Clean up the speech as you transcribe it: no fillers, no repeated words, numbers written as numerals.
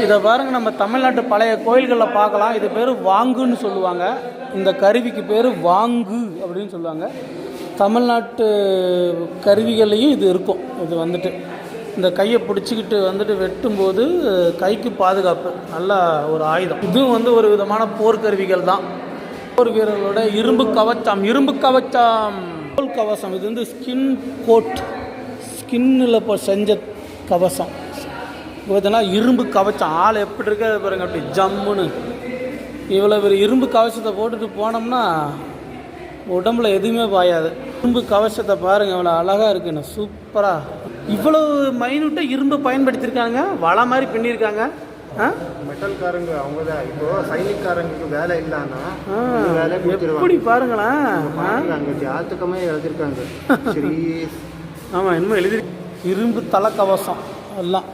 இதை பாருங்கள், நம்ம தமிழ்நாட்டு பழைய கோயில்களில் பார்க்கலாம். இது பேர் வாங்குன்னு சொல்லுவாங்க. இந்த கருவிக்கு பேர் வாங்கு அப்படின்னு சொல்லுவாங்க. தமிழ்நாட்டு கருவிகள்லையும் இது இருக்கும். இது வந்துட்டு இந்த கையை பிடிச்சிக்கிட்டு வந்துட்டு வெட்டும்போது கைக்கு பாதுகாப்பு, நல்ல ஒரு ஆயுதம். இதுவும் ஒரு விதமான போர்க்கருவிகள் தான். போர் வீரர்களோட இரும்பு கவச்சம் தோல் கவசம். இது ஸ்கின் கோட், ஸ்கின்னில் இப்போ செஞ்ச கவசம். பார்த்தீங்கன்னா இரும்பு கவச்சம். ஆள் எப்படி இருக்காது பாருங்க, அப்படி ஜம்முன்னு. இவ்வளோ ஒரு இரும்பு கவசத்தை போட்டுட்டு போனோம்னா உடம்புல எதுவுமே பாயாது. இரும்பு கவசத்தை பாருங்கள், இவ்வளோ அழகாக இருக்குன்னு, சூப்பராக. இவ்வளோ மைனூட்டாக இரும்பு பயன்படுத்தியிருக்காங்க, வலை மாதிரி பின்னியிருக்காங்க. மெட்டல்காரங்க அவங்க தான். இப்போ சைனிக்காரங்களுக்கு வேலை இல்லைன்னா எப்படி பாருங்களேன், அங்கே ஜாத்தகமே எழுதியிருக்காங்க. சரி, ஆமாம், இன்னும் எழுதி இரும்பு தலை கவசம் எல்லாம்